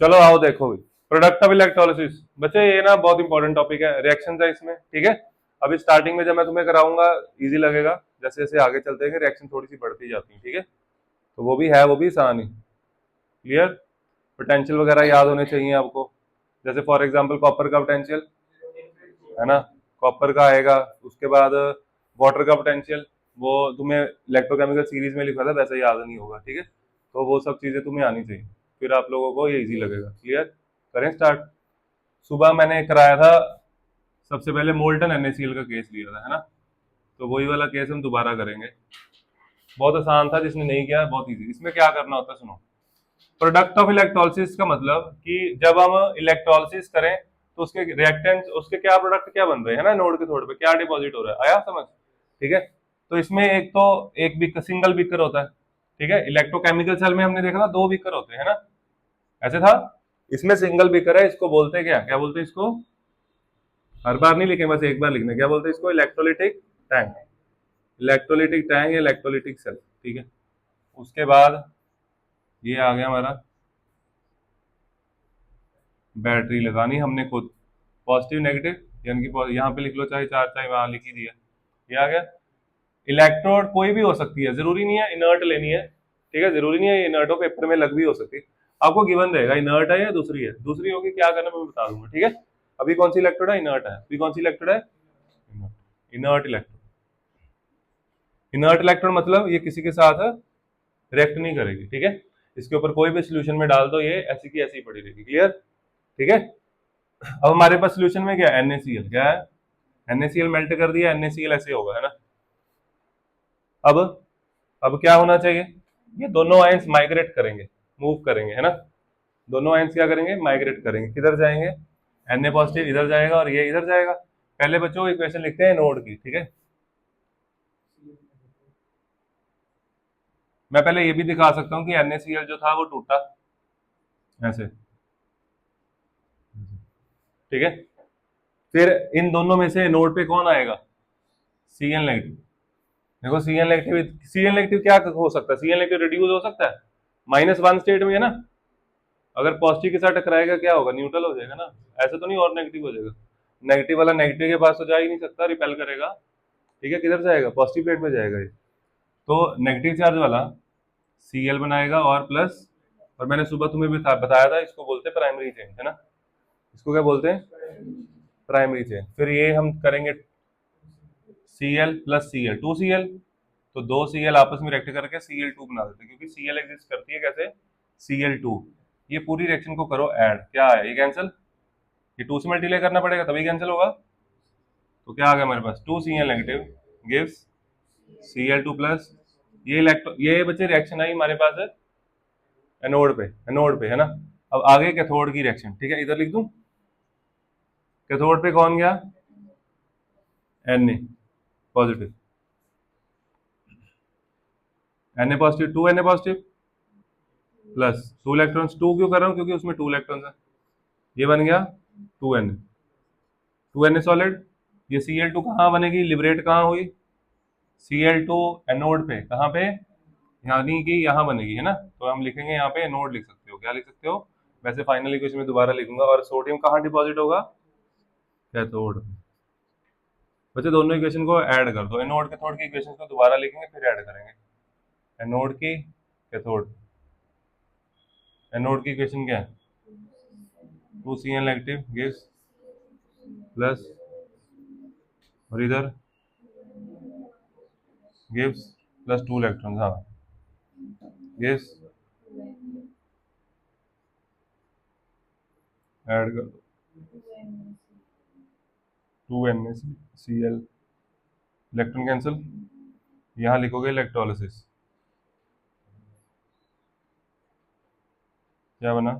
चलो आओ देखो भी, प्रोडक्ट ऑफ इलेक्ट्रोलिसिस। बच्चे ये ना बहुत इंपॉर्टेंट टॉपिक है, रिएक्शन है इसमें, ठीक है। अभी स्टार्टिंग में जब मैं तुम्हें कराऊंगा इजी लगेगा, जैसे जैसे आगे चलते हैं रिएक्शन थोड़ी सी बढ़ती जाती है, ठीक है। तो वो भी है, वो भी आसान ही, क्लियर। पोटेंशियल वगैरह याद होने चाहिए आपको, जैसे फॉर एग्जांपल कॉपर का पोटेंशियल है ना, कॉपर का आएगा। उसके बाद वाटर का पोटेंशियल, वो तुम्हें इलेक्ट्रोकेमिकल सीरीज में लिखा था, वैसे याद नहीं होगा, ठीक है। तो वो सब चीजें तुम्हें आनी चाहिए, फिर आप लोगों को ये इजी लगेगा, क्लियर। करें स्टार्ट। सुबह मैंने कराया था सबसे पहले मोल्टन NaCl का केस लिया था, है ना। तो वही वाला केस हम दोबारा करेंगे, बहुत आसान था, जिसने नहीं किया बहुत इजी। इसमें क्या करना होता है सुनो। प्रोडक्ट ऑफ इलेक्ट्रोलिसिस का मतलब कि जब हम इलेक्ट्रोलिसिस करें तो उसके रिएक्टेंट, उसके क्या प्रोडक्ट क्या बन रहे हैं ना, नोड के थोड़े पे क्या डिपॉजिट हो रहा है, आया समझ, ठीक है। तो इसमें एक तो एक बीकर, सिंगल बीकर होता है, ठीक है। इलेक्ट्रोकेमिकल सेल में हमने देखा था 2 बीकर होते हैं ना, ऐसे था। इसमें सिंगल बीकर है, इसको बोलते हैं क्या, क्या बोलते हैं इसको, हर बार नहीं लिखेंगे, बस एक बार लिखना, क्या बोलते हैं इसको, इलेक्ट्रोलिटिक टैंक। इलेक्ट्रोलिटिक टैंक या इलेक्ट्रोलिटिक सेल, ठीक है। उसके बाद ये आ गया हमारा, बैटरी लगानी हमने खुद, पॉजिटिव नेगेटिव, यानी कि यहाँ पे लिख लो, चाहे चार चाहे वहां लिख ही दिया, ये आ गया। इलेक्ट्रोड कोई भी हो सकती है, जरूरी नहीं है इनर्ट लेनी है, ठीक है। जरूरी नहीं है इनर्ट हो, पेपर में लग भी हो सकती है। आपको गिवन रहेगा इनर्ट है या दूसरी है, दूसरी होगी क्या करना मैं बता दूंगा, ठीक है। अभी कौन सी इलेक्ट्रोड है, इनर्ट है। अभी कौन सी इलेक्ट्रोड है, इनर्ट इलेक्ट्रोड। इनर्ट इलेक्ट्रोड मतलब ये किसी के साथ रिएक्ट नहीं करेगी, ठीक है। इसके ऊपर कोई भी सोल्यूशन में डाल दो, ये ऐसी की ऐसी पड़ी रहेगी, क्लियर, ठीक है। अब हमारे पास सोल्यूशन में क्या है, NaCl, क्या है, NaCl मेल्ट कर दिया, NaCl ऐसे होगा, है ना। अब अब क्या होना चाहिए, ये दोनों आयंस माइग्रेट करेंगे, मूव करेंगे, है ना। दोनों आयंस क्या करेंगे, माइग्रेट करेंगे, किधर जाएंगे, Na पॉजिटिव इधर जाएगा और ये इधर जाएगा। पहले बच्चों इक्वेशन लिखते हैं नोड की, ठीक है। मैं पहले ये भी दिखा सकता हूँ कि NaCl जो था वो टूटा ऐसे, ठीक है। फिर इन दोनों में से नोड पे कौन आएगा, Cl नेगेटिव। देखो Cl नेगेटिव क्या हो सकता है, Cl नेगेटिव रिड्यूस हो सकता है, -1 स्टेट में, है ना। अगर पॉजिटिव के साथ टकराएगा क्या होगा, न्यूट्रल हो जाएगा ना, ऐसा तो नहीं और नेगेटिव हो जाएगा। नेगेटिव वाला नेगेटिव के पास तो जा ही नहीं सकता, रिपेल करेगा, ठीक है। किधर जाएगा, पॉजिटिव प्लेट में जाएगा ये। तो नेगेटिव चार्ज वाला Cl बनाएगा और प्लस, और मैंने सुबह तुम्हें भी बताया था, इसको बोलते हैं प्राइमरी चेन, है ना। इसको क्या बोलते हैं, प्राइमरी चेन। फिर ये हम करेंगे Cl प्लस Cl, 2Cl, तो 2Cl आपस में रिएक्ट करके Cl2 बना देते हैं, क्योंकि Cl एग्जिस्ट करती है कैसे, Cl2। ये पूरी रिएक्शन को करो ऐड, क्या है ये, कैंसिल, ये 2 से मल्टीप्लाई करना पड़ेगा तभी कैंसिल होगा। तो क्या आ गया हमारे पास, 2Cl negative gives Cl2 plus, ये बच्चे रिएक्शन आई हमारे पास है एनोड पे, है ना। अब आगे कैथोड की रिएक्शन, ठीक है, इधर लिख दूं। कैथोड पे कौन गया, Na positive, Na positive, 2Na positive plus 2 electrons, 2 क्यों कर रहा हूं, क्योंकि उसमें 2 इलेक्ट्रॉन्स है, ये बन गया 2Na, 2Na सॉलिड। ये Cl2 कहाँ बनेगी, लिबरेट कहाँ हुई, Cl2 एनोड पे, कहाँ पे, यानी कि यहाँ बनेगी, है ना। तो हम लिखेंगे यहाँ पे एनोड लिख सकते हो, क्या लिख सकते हो, वैसे फाइनल इक्वेशन में दोबारा लिखूंगा। और सोडियम कहाँ डिपॉजिट होगा, कैथोड। बच्चे दोनों इक्वेशन को ऐड कर दो, एनोड कैथोड की इक्वेशन को दोबारा लिखेंगे फिर ऐड करेंगे, एनोड की कैथोड। एनोड की इक्वेशन क्या है, 2Cl नेगेटिव गिव्स प्लस, और इधर गिव्स प्लस 2 इलेक्ट्रॉन, हाँ गिव्स, ऐड कर दो 2NaCl, इलेक्ट्रॉन कैंसिल, यहाँ लिखोगे इलेक्ट्रोलिसिस, क्या बना,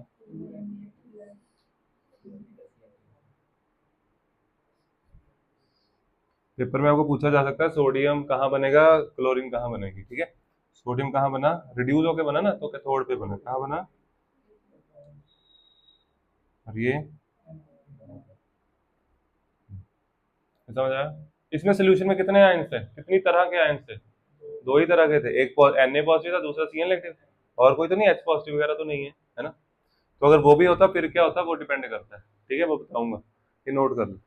पेपर में आपको पूछा जा सकता है सोडियम कहाँ बनेगा, क्लोरीन कहाँ बनेगी, ठीक है। सोडियम कहाँ बना, रिड्यूस होके बना ना, तो कैथोड पे बना, कहाँ बना, और ये समझ आया। इसमें सोल्यूशन में कितने आयंस थे, कितनी तरह के आयंस थे, 2 ही तरह के थे, एक Na पॉजिटिव था, दूसरा Cl नेगेटिव, और कोई तो नहीं, H पॉजिटिव वगैरह तो नहीं है, है ना। तो अगर वो भी होता फिर क्या होता वो डिपेंड करता है, ठीक है, वो बताऊंगा, ये नोट कर लो।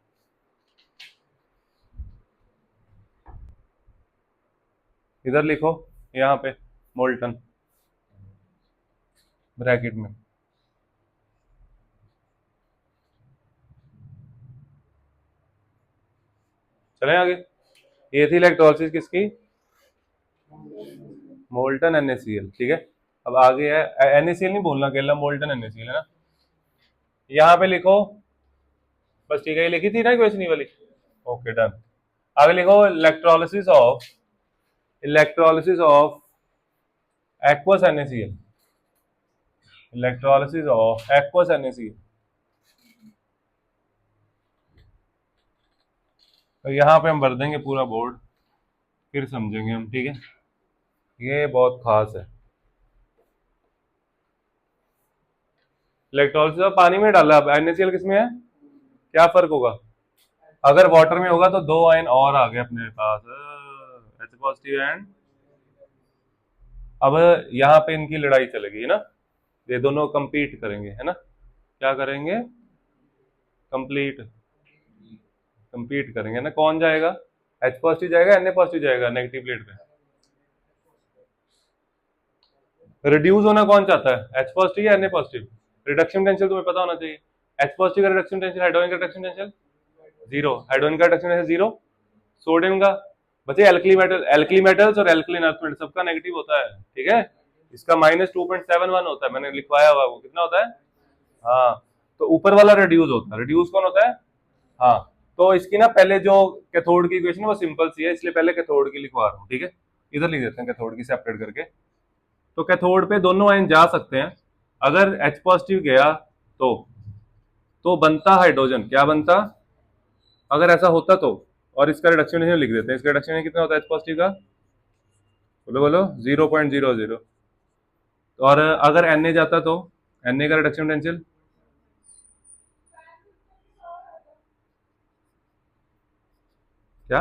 इधर लिखो, यहाँ पे मोल्टन ब्रैकेट में। चले आगे। ये थी इलेक्ट्रोलिसिस किसकी, मोल्टन NaCl, ठीक है। अब आगे है NaCl, नहीं बोलना अकेला, मोल्टन NaCl है ना। यहाँ पे लिखो, बस ठीक है, ये लिखी थी ना क्वेश्चन ये वाली। Okay done. आगे लिखो electrolysis of aqueous NaCl, electrolysis of aqueous NaCl। तो यहाँ पे हम भर देंगे पूरा बोर्ड, फिर समझेंगे हम, ठीक है, ये बहुत खास है। इलेक्ट्रोलिसिस ऑफ पानी में डाला, अब NaCl किसमें है, क्या फर्क होगा, अगर वाटर में होगा तो दो आयन और आ गए अपने पास, H पॉजिटिव एंड, अब यहाँ पे इनकी लड़ाई चलेगी है ना, ये दोनों कंपीट करेंगे है ना, क्या करेंगे, कंप्लीट कंपीट करेंगे ना, कौन जाएगा, H पॉजिटिव जाएगा Na पॉजिटिव जाएगा नेगेटिव प्लेट पे। रिड्यूस होना कौन चाहता है, H पॉजिटिव या Na पॉजिटिव, रिडक्शन पोटेंशियल तुम्हें पता होना चाहिए, H पॉजिटिव का रिडक्शन पोटेंशियल, हाइड्रोजन का रिडक्शन पोटेंशियल जीरो, हाइड्रोजन का रिडक्शन पोटेंशियल जीरो, सोडियम का, बच्चे एल्कली मेटल्स और एल्कलीन अर्थ मेटल सबका नेगेटिव होता है, ठीक है, इसका -2.71 होता है, मैंने लिखवाया हुआ, वो कितना होता है, हाँ, तो ऊपर वाला रिड्यूस होता है, रिड्यूस कौन होता है, हाँ, तो इसकी ना पहले जो कैथोड की इक्वेशन है वो सिंपल सी है, इसलिए पहले कैथोड की लिखवा रहा हूँ, ठीक है, इधर लिख देते हैं कैथोड की सेपरेट करके। तो कैथोड पे दोनों आयन जा सकते हैं, अगर H पॉजिटिव गया तो बनता हाइड्रोजन, क्या बनता, अगर ऐसा होता तो, और इसका रिडक्शन लिख देते हैं, इसका रिडक्शन कितना होता है H पॉजिटिव का, बोलो बोलो, 0.00। और अगर Na जाता तो Na का रिडक्शन पोटेंशियल, क्या,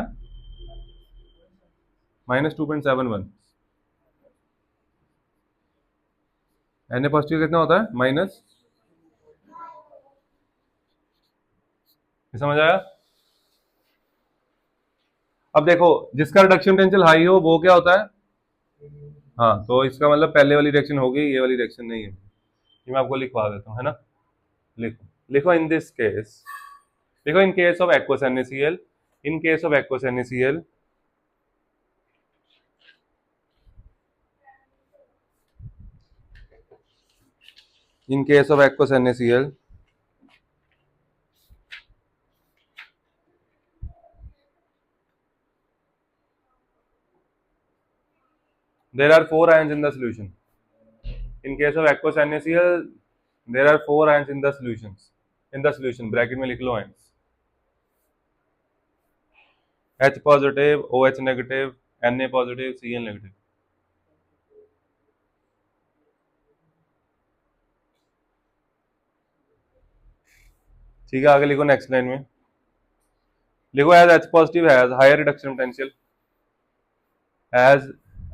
-2.71, Na पॉजिटिव कितना होता है माइनस, समझ आया। अब देखो, जिसका रिडक्शन पोटेंशियल हाई हो वो क्या होता है, हाँ, तो इसका मतलब पहले वाली रिएक्शन होगी, ये वाली रिएक्शन नहीं है, ये मैं आपको लिखवा देता हूँ है ना, लिखो लिखो इन दिस केस, देखो in case of aqueous NaCl, in case of aqueous NaCl, in case of aqueous NaCl, there are four ions in the solution, in case of aqueous NaCl there are four ions in the solution, bracket में लिख लो ions, H positive, OH negative, Na positive, Cl negative, ठीक है, आगे लिखो next line में, लिखो as H positive has higher reduction potential, as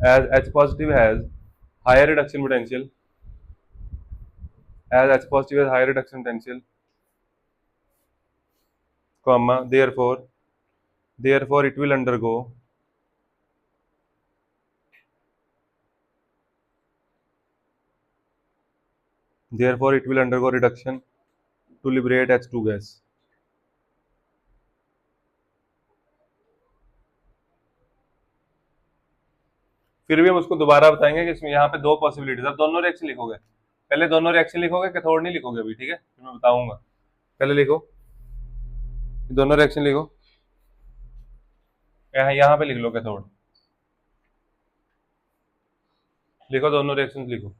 H positive has higher reduction potential, as H positive has higher reduction potential, comma, therefore it will undergo reduction to liberate H2 gas। फिर भी हम उसको दोबारा बताएंगे कि इसमें यहाँ पे दो पॉसिबिलिटीज, अब दोनों रिएक्शन लिखोगे, पहले दोनों रिएक्शन लिखोगे, कैथोड नहीं लिखोगे अभी, ठीक है, फिर मैं बताऊंगा, पहले लिखो, दोनों रिएक्शन लिखो, यहाँ पे लिख लो कैथोड, लिखो दोनों रिएक्शंस लिखो।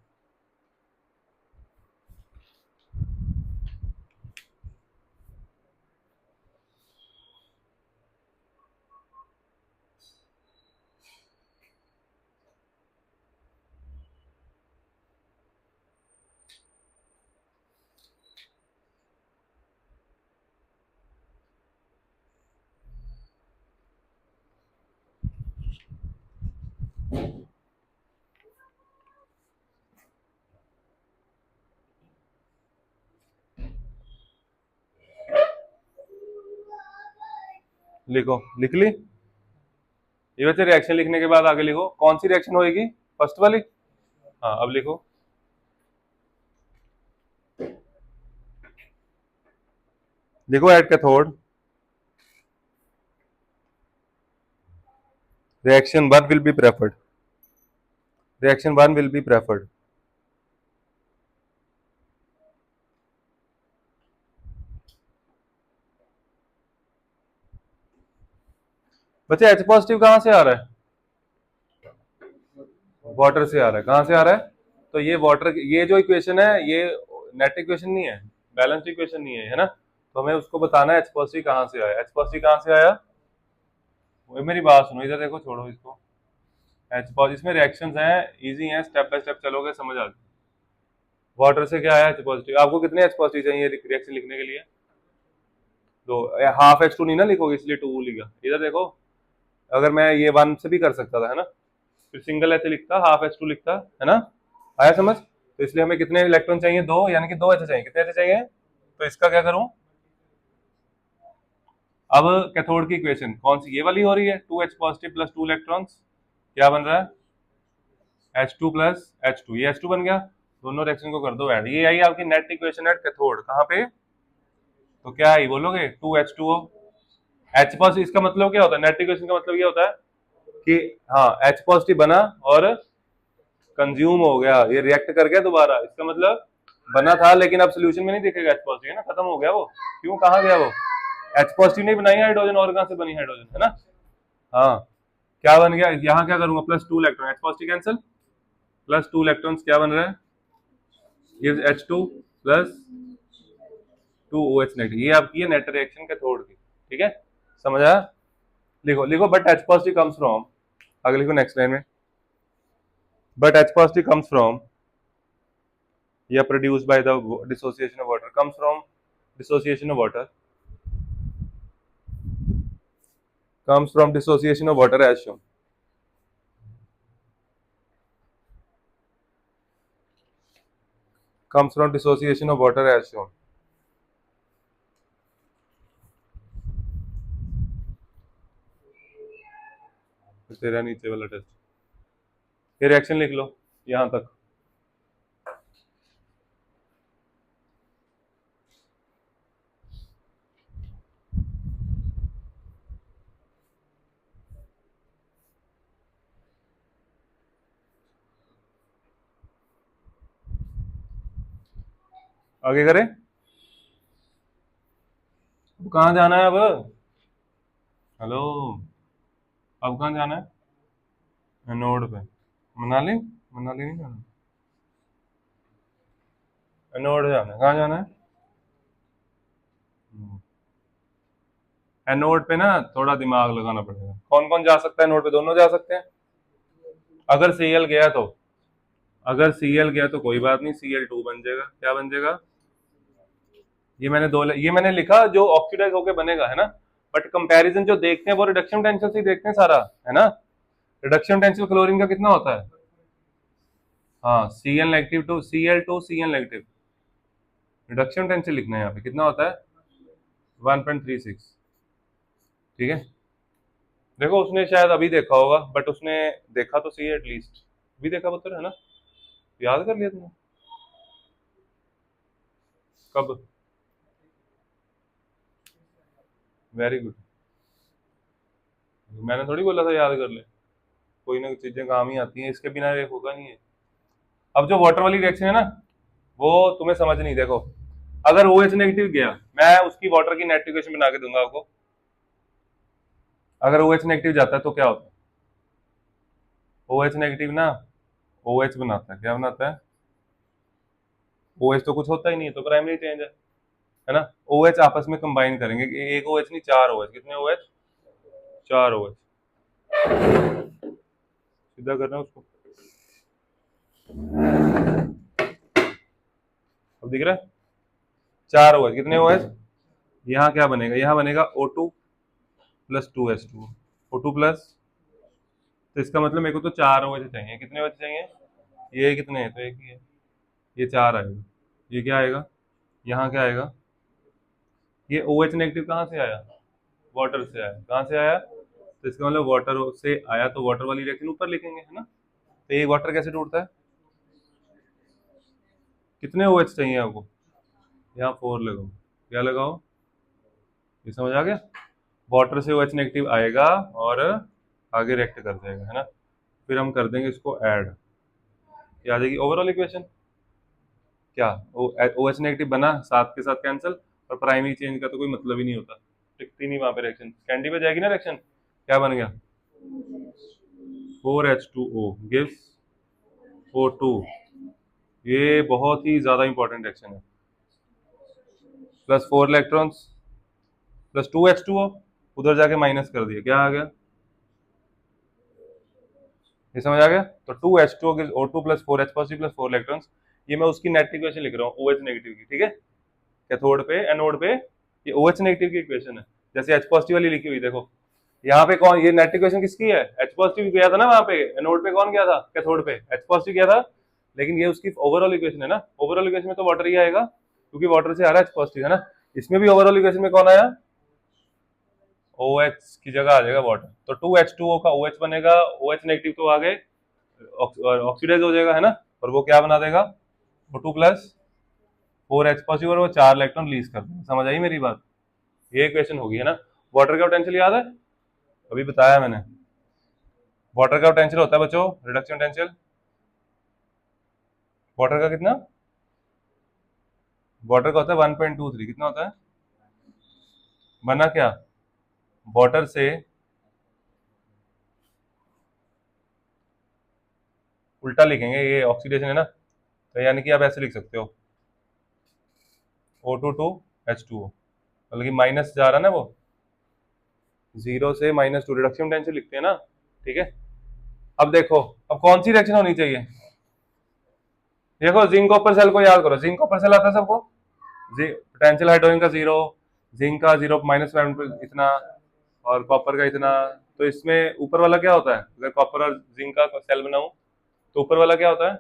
लिखो, लिख ली। ये बच्चे रिएक्शन लिखने के बाद आगे लिखो कौन सी रिएक्शन होएगी, फर्स्ट वाली। हाँ अब लिखो, देखो at cathode reaction 1 will be preferred, reaction 1 will be preferred। बच्चे H पॉजिटिव कहां से आ रहा है, वाटर से आ रहा है। कहां से आ रहा है, तो ये वाटर, ये जो इक्वेशन है ये नेट इक्वेशन नहीं है, बैलेंस इक्वेशन नहीं है, है ना। तो हमें उसको बताना है H पॉजिटिव कहां से आया। H पॉजिटिव कहां से आया, वो मेरी बात सुनो इधर देखो, छोड़ो इसको। H पॉजिटिव इसमें रिएक्शंस हैं, इजी हैं, स्टेप बाय स्टेप चलोगे समझ आ जाए। वाटर से क्या आया H पॉजिटिव, आपको कितने H पॉजिटिव चाहिए रिएक्शन लिखने के लिए, तो हाफ H2 नहीं ना लिखोगे इसलिए 2 लिखा। इधर देखो, अगर मैं ये 1 से भी कर सकता था, है ना, फिर सिंगल H लिखता, हाफ H2 लिखता, है ना, आया समझ। तो इसलिए हमें कितने इलेक्ट्रॉन चाहिए, 2, यानी कि 2 H चाहिए। कितने H चाहिए, तो इसका क्या करूं, अब कैथोड की इक्वेशन कौन सी, ये वाली हो रही है, 2H पॉजिटिव प्लस 2 इलेक्ट्रॉन्स, क्या बन रहा है H2 प्लस H2, ये H2 बन गया। दोनों रिएक्शन को कर दो ऐड, ये आई आपकी नेट इक्वेशन एट कैथोड, कहां पे, तो क्या आई बोलोगे 2H2O। H पॉजिटिव, इसका मतलब क्या होता है, नेट इक्वेशन का मतलब ये होता है कि हाँ H पॉजिटिव बना और कंज्यूम हो गया, ये रिएक्ट कर गया दोबारा, इसका मतलब बना था लेकिन अब सोल्यूशन में नहीं दिखेगा H पॉजिटिव, है ना, खत्म हो गया वो। क्यों, कहाँ गया वो, H पॉजिटिव नहीं बनाई हाइड्रोजन, और कहां से बनी हाइड्रोजन, है ना। हाँ, क्या बन गया, यहाँ क्या करूंगा, plus 2 electron, H positive cancel, plus 2 electron क्या बन रहा है, gives H2 plus 2OH negative. ये आपकी है नेट रिएक्शन कैथोड की, ठीक है, समझ आया। लिखो लिखो, but H positive comes from, आगे लिखो नेक्स्ट लाइन में, but H positive comes from, yeah, produced by the dissociation of water, comes from dissociation of water, comes from dissociation of water as shown, comes from dissociation of water as shown। तेरा नीचे वाला test, ये reaction लिख लो यहां तक, आगे करें। अब कहां जाना है, अब हेलो, अब कहां जाना है, नोड पे, मनाली, मनाली नहीं जाना, एनोड जाना है, कहाँ जाना है, एनोड पे ना थोड़ा दिमाग लगाना पड़ेगा। कौन कौन जा सकता है एनोड पे, दोनों जा सकते हैं। अगर Cl गया तो, अगर Cl गया तो कोई बात नहीं, Cl2 बन जाएगा, क्या बन जाएगा, ये मैंने लिखा जो ऑक्सीडाइज होके बनेगा, है ना। बट कंपैरिजन जो देखते हैं वो रिडक्शन टेंशन से देखते हैं सारा, है ना। रिडक्शन टेंशन क्लोरीन का कितना होता है, हाँ Cl negative to Cl2 Cl negative, reduction tension लिखना है यहाँ पे, कितना होता है 1.36, ठीक है। देखो उसने शायद अभी देखा होगा, बट उसने देखा तो सही है एटलीस्ट, भी देखा पता है ना, याद कर लिया तुमने, कब, वेरी गुड, मैंने थोड़ी बोला था याद कर ले, कोई ना चीजें काम ही आती हैं, इसके बिना ये होगा नहीं है। अब जो वाटर वाली रिएक्शन है ना, वो तुम्हें समझ नहीं, देखो अगर OH नेगेटिव गया, मैं उसकी वाटर की नेट इक्वेशन बना के दूंगा आपको। अगर OH नेगेटिव जाता है तो क्या होता है, OH नेगेटिव ना OH बनाता है, क्या बनाता है, OH तो कुछ होता ही नहीं है, तो प्राइमरी चेंज है ना। OH आपस में कंबाइन करेंगे, एक OH नहीं 4 OH, कितने OH, 4 OH, सीधा करना उसको, अब दिख रहा है 4 OH, कितने OH, यहाँ क्या बनेगा, यहाँ बनेगा O2 plus 2H2, O2 plus, तो इसका मतलब मेरे को तो 4 OH चाहिए, कितने OH चाहिए, ये कितने हैं, तो एक ही है, ये 4 आएगा, ये क्या आएगा, यहाँ क्या आएगा, ये OH नेगेटिव कहाँ से आया, वाटर से आया, कहाँ से आया, तो इसका मतलब वाटर से आया तो वाटर वाली रिएक्शन ऊपर लिखेंगे, है ना। तो ये वाटर कैसे टूटता है, कितने OH चाहिए आपको, यहाँ 4 लगाओ, क्या लगाओ, ये समझ आ गया। वाटर से OH नेगेटिव आएगा और आगे रिएक्ट कर जाएगा, है ना। फिर हम कर देंगे इसको ऐड, ये आ जाएगी ओवरऑल इक्वेशन। क्या OH नेगेटिव बना, साथ के साथ कैंसिल, और प्राइमरी चेंज का तो कोई मतलब ही नहीं होता, टिकती नहीं वहां पे रिएक्शन, कैंडी पे जाएगी ना रिएक्शन। क्या बन गया, 4H2O गिव्स O2, ये बहुत ही ज्यादा इंपॉर्टेंट रिएक्शन है। प्लस 4 इलेक्ट्रॉन्स प्लस 2H2O, उधर जाके माइनस कर दिया, क्या आ गया, ये समझ आ गया। तो 2H2O gives O2 plus 4H positive plus 4 electrons, ये मैं उसकी नेट इक्वेशन लिख रहा हूँ OH नेगेटिव की, ठीक है। कैथोड पे एनोड पे ये OH नेगेटिव की इक्वेशन है, जैसे H पॉजिटिव वाली लिखी हुई देखो, यहाँ पे कौन, ये नेट इक्वेशन किसकी है, H पॉजिटिव गया था ना वहां पे, एनोड पे कौन गया था, कैथोड पे H पॉजिटिव गया था, लेकिन ये उसकी ओवरऑल इक्वेशन है ना, ओवरऑल इक्वेशन में तो वाटर ही आएगा, क्योंकि वाटर से आ रहा है H पॉजिटिव, है ना। इसमें भी ओवरऑल इक्वेशन में कौन आया, OH की जगह आ जाएगा वाटर, तो 2H2O का OH बनेगा, OH नेगेटिव तो आगे ऑक्सीडाइज हो जाएगा, है ना, और वो क्या बना देगा, O2 प्लस 4H पॉजिटिव, और वो 4 इलेक्ट्रॉन रिलीज कर देगा, समझ आई मेरी बात, ये इक्वेशन होगी, है ना। वाटर का पोटेंशियल याद है, अभी बताया मैंने, वाटर का पोटेंशियल होता है बच्चों, रिडक्शन पोटेंशियल, वाटर का कितना, वाटर का होता है 1.23, कितना होता है, बना क्या, वाटर से उल्टा लिखेंगे, ये ऑक्सीडेशन है ना, तो यानी कि आप ऐसे लिख सकते हो O2 टू H2O, मतलब कि माइनस जा रहा है ना वो, 0 से -2, रिडक्शन पोटेंशियल लिखते हैं ना, ठीक है। अब देखो, अब कौन सी रिएक्शन होनी चाहिए, देखो जिंक कॉपर सेल को याद करो, जिंक कॉपर सेल आता है सबको, पोटेंशियल हाइड्रोजन का 0, जिंक का 0 -1 इतना, और कॉपर का इतना, तो इसमें ऊपर वाला क्या होता है, अगर कॉपर और जिंक का सेल बनाऊं तो ऊपर वाला क्या होता है,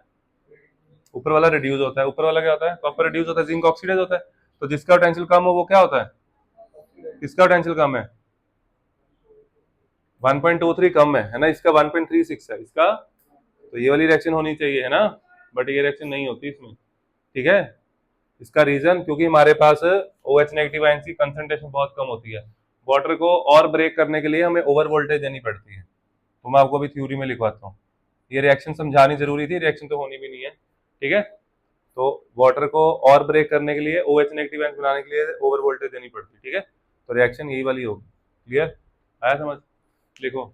ऊपर वाला रिड्यूस होता है, ऊपर वाला क्या होता है, कॉपर रिड्यूस होता है, जिंक ऑक्सीडाइज होता है, तो जिसका पोटेंशियल कम हो वो क्या होता है, किसका पोटेंशियल कम है, 1.23 कम है ना, इसका 1.36 है इसका, तो ये वाली रिएक्शन होनी चाहिए, है ना, बट ये रिएक्शन नहीं होती इसमें, ठीक है। इसका रीजन, क्योंकि हमारे पास OH नेगेटिव आयन की कंसंट्रेशन बहुत कम होती है, वाटर को और ब्रेक करने के लिए हमें ओवर वोल्टेज देनी पड़ती है, तो मैं आपको अभी थ्योरी में लिखवाता हूँ, ये रिएक्शन समझानी जरूरी थी, रिएक्शन तो होनी भी नहीं है, ठीक है। तो वाटर को और ब्रेक करने के लिए, OH नेगेटिव आयन बनाने के लिए ओवर वोल्टेज देनी पड़ती है, ठीक है, तो रिएक्शन यही वाली होगी, क्लियर, आया समझ, लिखो,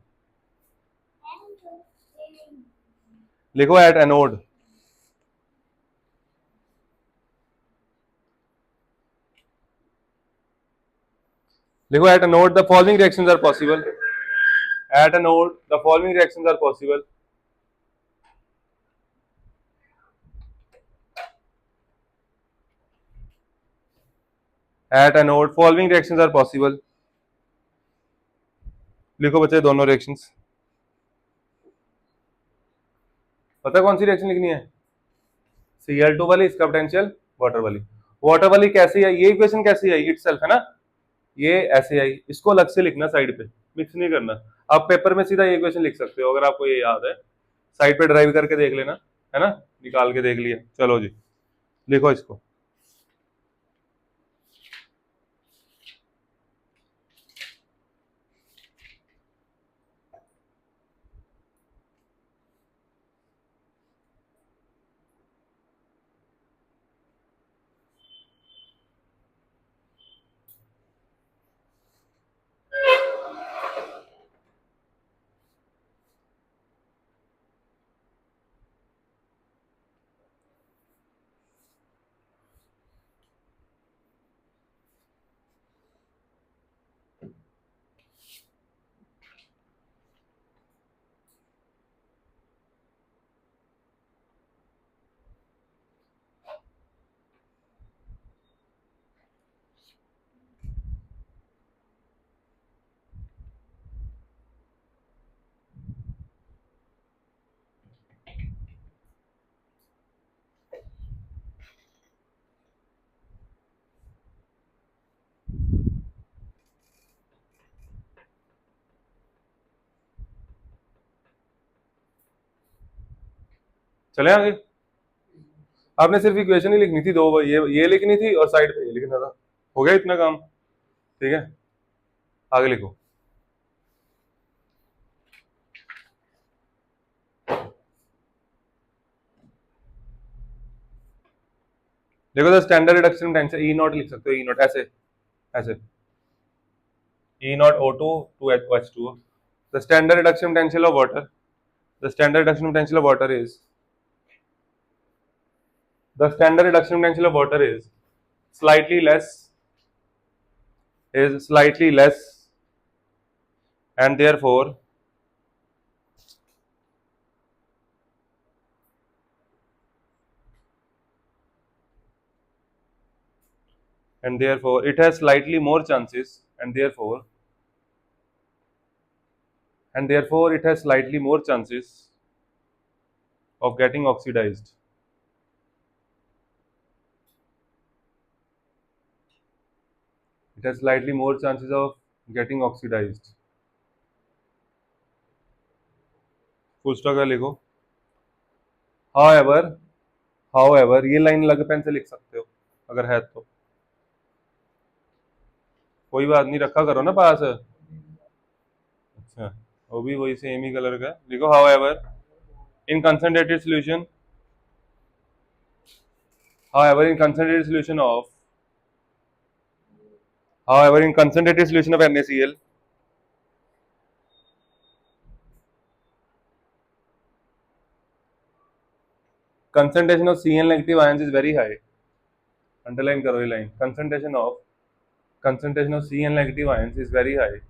लिखो एट एनोड, लिखो at a node the following reactions are possible, at a node the following reactions are possible, at a node following reactions are possible, लिखो बच्चे दोनों रिएक्शंस, पता है कौन सी रिएक्शन लिखनी है, Cl2 वाली, इसका पोटेंशियल, वाटर वाली, वाटर वाली कैसी है, ये इक्वेशन कैसी है, इटसेल्फ है ना, ये ऐसे आई, इसको अलग से लिखना साइड पे, मिक्स नहीं करना, आप पेपर में सीधा ये इक्वेशन लिख सकते हो, अगर आपको ये याद है, साइड पे ड्राइव करके देख लेना, है ना, निकाल के देख लिया, चलो जी लिखो इसको, चले आगे। आपने सिर्फ इक्वेशन ही लिखनी थी दो, ये लिखनी थी और साइड पे ये लिखना था, हो गया इतना काम। ठीक है, आगे लिखो। देखो the standard reduction tension E naught लिख सकते हो, ई नॉट ऐसे ऐसे, E naught O2 to H2O। The standard reduction potential of water, the standard reduction potential of water is the standard reduction potential of water is slightly less, and therefore it has slightly more chances, and therefore it has slightly more chances of getting oxidized. It has slightly more chances of getting oxidized. Full stop लिखो। however ये line अलग pen से लिख सकते हो अगर है तो, कोई बात नहीं, रखा करो ना पास। अच्छा, वो भी वही सेम ही कलर का लिखो। however in concentrated solution however in concentrated solution of NaCl, concentration of Cl negative ions is very high. Underline करो ये line, concentration of Cl negative ions is very high.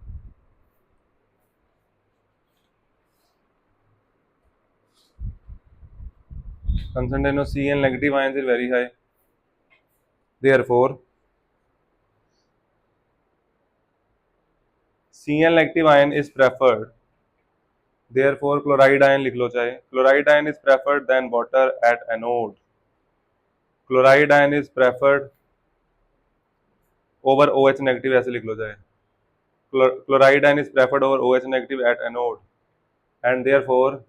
Concentration of Cl negative ions is very high. Therefore Cl negative ion is preferred. Therefore chloride ion लिख लो चाहे, chloride ion is preferred than water at anode. Chloride ion is preferred over OH negative, ऐसे लिख लो चाहे, chloride ion is preferred over OH negative at anode, and therefore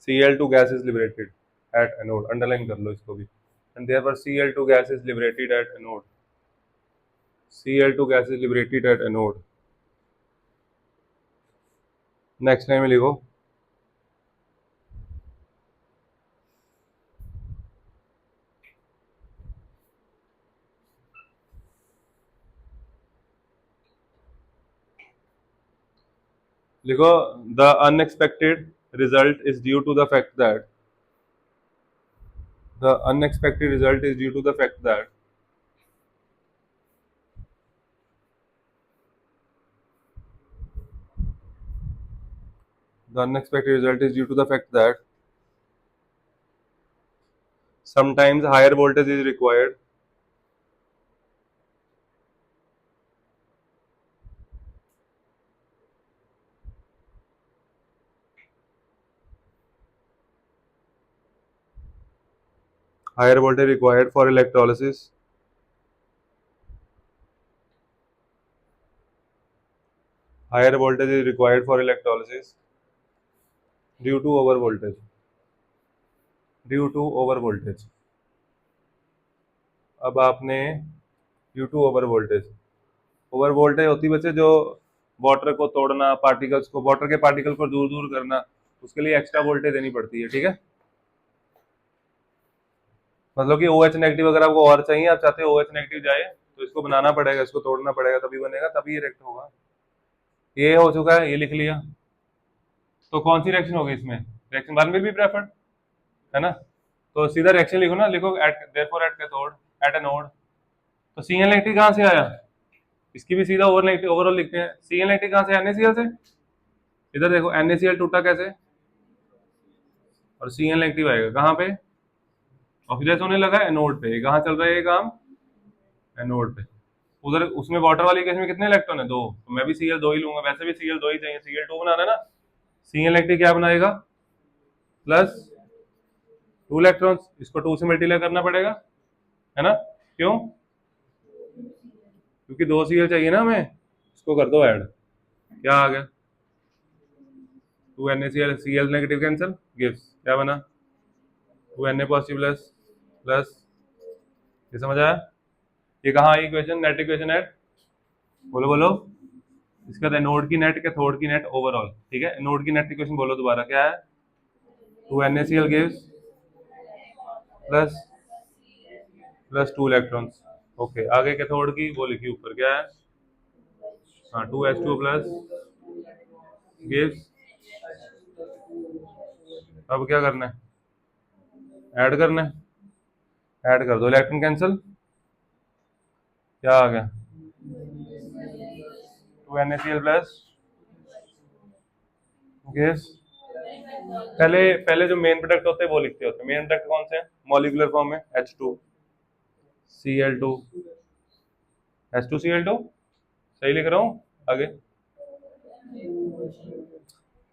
Cl2 gas is liberated at anode. Underline कर लो इसको भी, and therefore Cl2 gas is liberated at anode. Cl2 gas is liberated at anode. Next time लिखो। लिखो the unexpected result is due to the fact that the unexpected result is due to the fact that the unexpected result is due to the fact that sometimes higher voltage is required for electrolysis. Higher voltage is required for electrolysis due to overvoltage. अब आपने due to overvoltage होती है बच्चे जो water को तोड़ना, particles को, water के पार्टिकल को दूर दूर करना, उसके लिए एक्स्ट्रा वोल्टेज देनी पड़ती है। ठीक है, मतलब कि OH नेगेटिव अगर आपको और चाहिए, आप चाहते हो OH नेगेटिव जाए, तो इसको बनाना पड़ेगा, इसको तोड़ना पड़ेगा, तभी बनेगा, तभी ये रिएक्ट होगा। ये हो चुका है, ये लिख लिया। तो कौन सी रिएक्शन होगी इसमें? रिएक्शन 1 में भी प्रेफर्ड है ना, तो सीधा रिएक्शन लिखो ना, लिखो therefore at cathode at anode. तो Cl नेगेटिव कहां से आया? इसकी भी सीधा ओवरऑल लिखते हैं। Cl नेगेटिव कहां से? NaCl से। इधर देखो NaCl टूटा कैसे, और Cl नेगेटिव आएगा कहां पे? ऑक्सीडाइज होने लगा एनोड पे। कहां चल रहा है ये काम? एनोड पे। उधर उसमें वाटर वाली केस में कितने इलेक्ट्रॉन है? 2, तो मैं भी Cl2 ही लूंगा, वैसे भी Cl2 ही चाहिए, Cl2 बनाना है ना। Cl नेगेटिव क्या बनाएगा? प्लस 2 इलेक्ट्रॉन्स, इसको 2 से मल्टीप्लाई करना पड़ेगा, है ना? क्यों? क्योंकि 2 Cl चाहिए ना हमें, इसको कर दो ऐड। क्या आ गया, 2NaCl, Cl negative cancel, gives क्या बना, 2Na पॉजिटिव प्लस प्लस। ये समझ आया? ये कहाँ आई इक्वेशन, नेट इक्वेशन ऐड, बोलो बोलो। इसका बाद नोड की नेट, कैथोड की नेट, ओवरऑल। ठीक है, नोड की नेट इक्वेशन बोलो दोबारा, क्या है, 2NaCl gives plus plus 2 electrons. Okay, आगे कैथोड की वो लिखी ऊपर, क्या है, हाँ 2H2 प्लस गिव्स। अब क्या करना है, ऐड करना है, ऐड कर दो, इलेक्ट्रॉन कैंसिल, क्या आ गया, 2NaCl प्लस गिव्स। पहले पहले जो मेन प्रोडक्ट होते हैं वो लिखते होते हैं। मेन प्रोडक्ट कौन से हैं, मॉलिक्यूलर फॉर्म में H2Cl2, H2Cl2, सही लिख रहा हूँ, आगे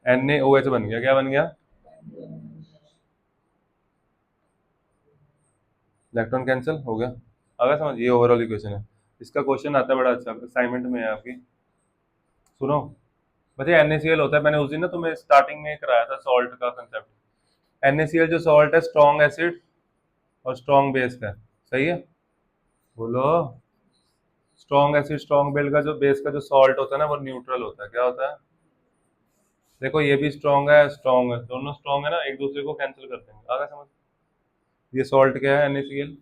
NaOH बन गया, क्या बन गया, इलेक्ट्रॉन कैंसिल हो गया। आगे समझ, ये ओवरऑल इक्वेशन है। इसका क्वेश्चन आता है बड़ा अच्छा, असाइनमेंट में है आपकी, सुनो। बच्चे NaCl होता है, मैंने उस दिन ना तुम्हें स्टार्टिंग में कराया था सॉल्ट का कंसेप्ट। NaCl जो सॉल्ट है, स्ट्रॉन्ग एसिड और स्ट्रॉन्ग बेस का, सही है, बोलो। स्ट्रॉन्ग एसिड स्ट्रॉन्ग बेस का जो सॉल्ट होता है ना, वो न्यूट्रल होता है, क्या होता है, देखो ये भी स्ट्रॉन्ग है, स्ट्रॉन्ग है, दोनों स्ट्रॉन्ग है ना, एक दूसरे को कैंसिल कर देंगे, आगे समझ। ये सॉल्ट क्या है, NaCl।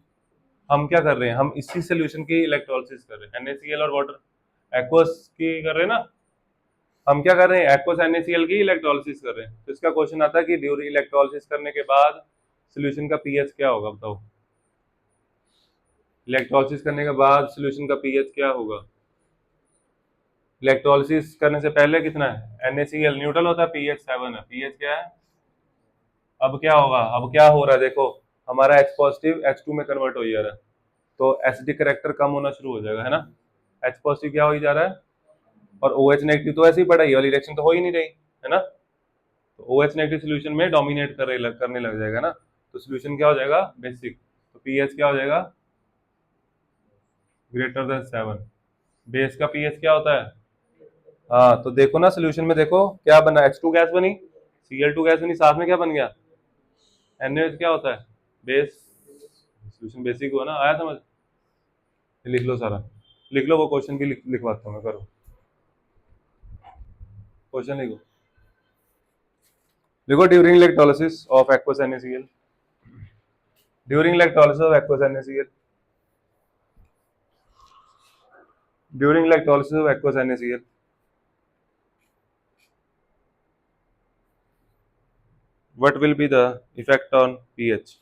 हम क्या कर रहे हैं, हम इसी सोल्यूशन की इलेक्ट्रोलिसिस कर रहे हैं, NaCl और वाटर एक्वस की कर रहे हैं ना। हम क्या कर रहे हैं, एक्वस NaCl की इलेक्ट्रोलिसिस कर रहे हैं। तो इसका क्वेश्चन आता है कि ड्यूरिंग इलेक्ट्रोलिसिस करने के बाद सोल्यूशन का पीएच क्या होगा, बताओ। इलेक्ट्रोलिसिस करने के बाद सोल्यूशन का पीएच क्या होगा। इलेक्ट्रोलिसिस करने से पहले कितना है, NaCl न्यूट्रल होता है, पीएच 7 है, पीएच क्या है। अब क्या होगा, अब क्या हो रहा है, देखो हमारा H पॉजिटिव H2 में कन्वर्ट हो जा रहा है, तो एसिडिक करेक्टर कम होना शुरू हो जाएगा, है ना। H पॉजिटिव क्या हो जा रहा है, और OH नेगेटिव तो ऐसे ही पड़ा, ये वाली रिएक्शन तो हो ही नहीं रही, है ना। तो OH नेगेटिव सोल्यूशन में डोमिनेट करने लग जाएगा ना, तो सोल्यूशन क्या हो जाएगा, बेसिक। तो पीएच क्या हो जाएगा, ग्रेटर देन 7। बेस का पीएच क्या होता है, हाँ तो देखो ना सोल्यूशन में, देखो क्या बना, H2 गैस बनी, Cl2 गैस बनी, साथ में क्या बन गया, NaOH क्या होता है, बेस। सोल्यूशन बेसिक हुआ ना, आया समझ। लिख लो सारा, लिख लो, वो क्वेश्चन भी लिखवाता हूँ मैं, करो क्वेश्चन लिखो। देखो, during electrolysis of aqueous NaCl, during electrolysis of aqueous NaCl, during electrolysis of aqueous NaCl, what will be the effect on pH,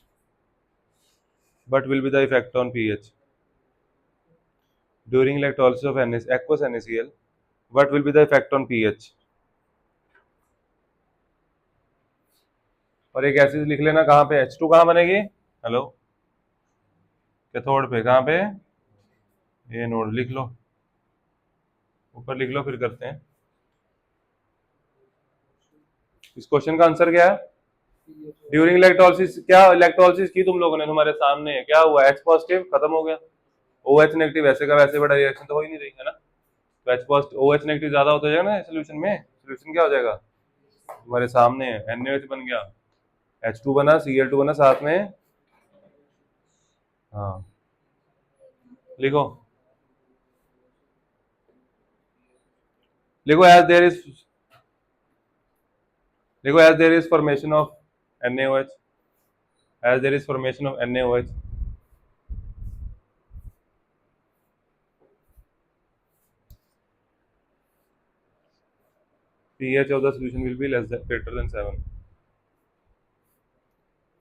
what will be the effect on pH during electrolysis of aqueous NaCl, what will be the effect on pH। और एक ऐसी लिख लेना, कहाँ पे H2 कहाँ बनेगी, hello, cathode पे, कहाँ पे, ये नोड लिख लो, ऊपर लिख लो, फिर करते हैं। इस क्वेश्चन का आंसर क्या है, ड्यूरिंग इलेक्ट्रोलिसिस, क्या इलेक्ट्रोलिसिस की तुम लोगों ने, तुम्हारे सामने है, क्या हुआ, H पॉजिटिव खत्म हो गया, OH नेगेटिव वैसे का वैसे, बड़ा रिएक्शन तो हो ही नहीं रही, है ना। तो H पॉजिटिव OH नेगेटिव ज्यादा होता जाएगा ना सोल्यूशन में, सोल्यूशन क्या हो जाएगा, तुम्हारे सामने है, NaOH बन गया, H2 बना, Cl2 बना साथ में, हाँ लिखो, लिखो एज देयर इज, देखो as there is formation of NaOH, as there is formation of NaOH, pH of the solution will be greater than 7,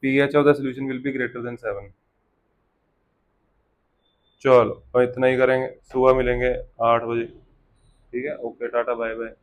pH of the solution will be greater than 7। चलो और इतना ही करेंगे, सुबह मिलेंगे 8 बजे, ठीक है, ओके, टाटा बाय बाय।